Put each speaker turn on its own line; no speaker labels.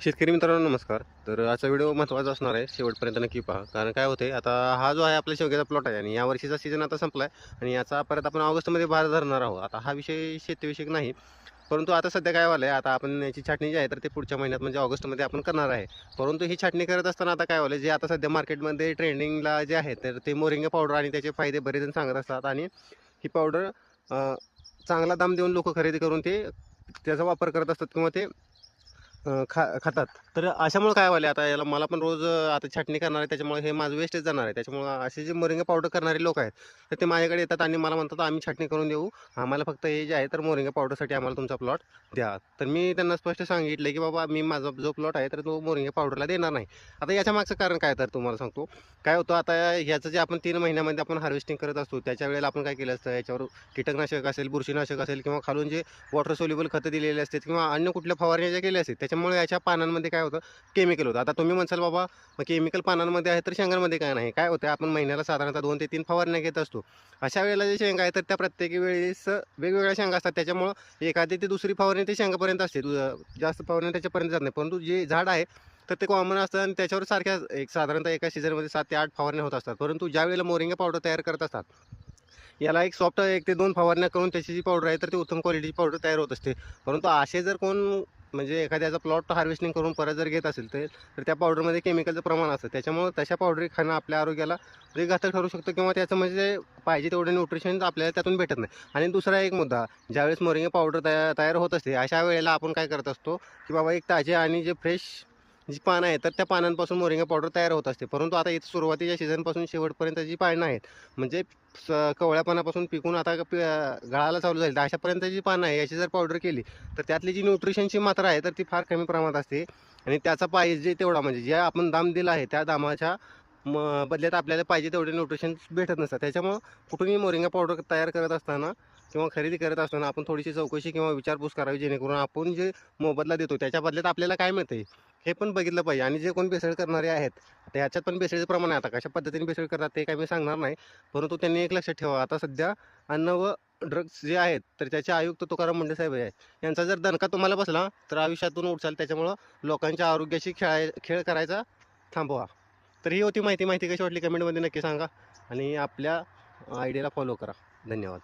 शेतकरी मित्रांनो नमस्कार. तर आजचा व्हिडिओ महत्त्वाचा असणार आहे. शेवटपर्यंत नक्की पहा. कारण काय होते आता हा जो आहे आपल्या शेवग्याचा प्लॉट आहे आणि या वर्षीचा सीझन आता संपला आहे आणि याचा परत आपण ऑगस्टमध्ये भार धरणार आहोत. आता हा विषय शेतीविषयक नाही. परंतु आता सध्या काय झालं आहे, आता आपण याची छाटणी जी आहे तर ते पुढच्या महिन्यात म्हणजे ऑगस्टमध्ये आपण करणार आहे. परंतु ही छाटणी करत असताना आता काय झालं, जे आता सध्या मार्केटमध्ये ट्रेंडिंगला जे आहे तर ते मोरिंगा पावडर आणि त्याचे फायदे बरेच जण सांगत असतात आणि ही पावडर चांगला दाम देऊन लोकं खरेदी करून ते त्याचा वापर करत असतात किंवा ते खातात. तर अशामुळे काय व्हायलं आता याला मला पण रोज आता छाटणी करणार आहे त्याच्यामुळे हे माझं वेस्टेज जाणार आहे. त्याच्यामुळं असे जे मोरिंगा पावडर करणारे लोक आहेत, तर ते माझ्याकडे येतात आणि मला म्हणतात, "आम्ही छाटणी करून देऊ. आम्हाला फक्त हे जे आहे तर मोरिंगा पावडरसाठी आम्हाला तुमचा प्लॉट द्या." तर मी त्यांना स्पष्ट सांगितलं, की "बाबा मी माझा जो प्लॉट आहे तर तो मोरिंगा पावडरला देणार नाही." आता याच्या मागचं कारण काय तर तुम्हाला सांगतो. काय होतं आता ह्याचं जे आपण 3 महिन्यामध्ये आपण हार्वेस्टिंग करत असतो, त्याच्या वेळेला आपण काय केलं असतं याच्यावर कीटकनाशक असेल, बुरशीनाशक असेल किंवा खालून जे वॉटर सोल्युबल खतं दिलेली असतात किंवा अन्य कुठल्या फवारण्या ज्या केल्या असतात त्याच्यामुळे याच्या पानांमध्ये काय होतं केमिकल होतं. आता तुम्ही म्हणसाल बाबा मग केमिकल पानांमध्ये आहे तर शेंगांमध्ये काय नाही. काय होतं आपण महिन्याला साधारणतः 2 ते 3 फवारण्या घेत असतो. अशा वेळेला जे शेंगा आहे तर त्या प्रत्येक वेळेस वेगवेगळ्या शेंगा असतात. त्याच्यामुळं एखादी ते दुसरी फवारणी ते शेंगापर्यंत असते. जास्त फवारणी त्याच्यापर्यंत जात नाही. परंतु जे झाड आहे तर ते कॉमन असतं आणि त्याच्यावर सारख्या एक साधारणतः एका सीझनमध्ये 7 ते 8 फवारण्या होत असतात. परंतु ज्यावेळेला मोरिंगा पावडर तयार करत असतात याला एक सॉफ्ट 1 ते 2 फवारण्या करून त्याची जी पावडर आहे तर ती उत्तम क्वालिटीची पावडर तयार होत असते. परंतु असे जर कोण म्हणजे एखाद्याचा प्लॉट हार्वेस्टिंग करून परत जर घेत असेल तर त्या पावडरमध्ये केमिकलचं प्रमाण असतं. त्याच्यामुळं तशा पावडरी खाणं आपल्या आरोग्याला लई घातक ठरू शकतं किंवा त्याचं म्हणजे पाहिजे तेवढे न्यूट्रिशन आपल्याला त्यातून भेटत नाही. आणि दुसरा एक मुद्दा, ज्यावेळेस मोरिंगा पावडर तयार होत असते, अशा वेळेला आपण काय करत असतो, की बाबा एक ताजे आणि जे फ्रेश जी पानं आहेत तर त्या पानांपासून मोरिंगा पावडर तयार होत असते. परंतु आता इथं सुरुवातीच्या सीझनपासून शेवटपर्यंत जी पानं आहेत म्हणजे कवळ्या पानापासून पिकून आता गळायला चालू झाली, तर अशापर्यंत जी पानं आहे याची जर पावडर केली, तर त्यातली जी न्यूट्रिशनची मात्रा आहे, तर ती फार कमी प्रमाणात असते आणि त्याचा पाहिजे तेवढा म्हणजे जे आपण दाम दिला आहे, त्या दामाच्या बदल्यात आपल्याला पाहिजे तेवढे न्यूट्रिशन भेटत नसतात. त्याच्यामुळं कुठूनही मोरिंगा पावडर तयार करत असताना किंवा खरेदी करत असताना आपण थोडीशी चौकशी किंवा विचारपूस करावी, जेणेकरून आपण जे मोबदला देतो, त्याच्या बदल्यात आपल्याला काय मिळतंय, हे पण बघितलं पाहिजे. आणि जे कोण भेसळ करणारे आहेत, आता याच्यात पण भेसळीचं प्रमाण आहे. आता कशा पद्धतीने भेसळ करतात ते काही मी सांगणार नाही. परंतु त्यांनी एक लक्षात ठेवा, आता सध्या अन्न व ड्रग्स जे आहेत, तर त्याचे आयुक्त तुकाराम मुंढे साहेब आहे. यांचा जर दणका तुम्हाला बसला, तर आयुष्यातून उठचाल. त्याच्यामुळं लोकांच्या आरोग्याशी खेळ करायचा थांबवा. तर ही होती माहिती. माहिती कशी वाटली कमेंटमध्ये नक्की सांगा आणि आपल्या आयडियाला फॉलो करा. धन्यवाद.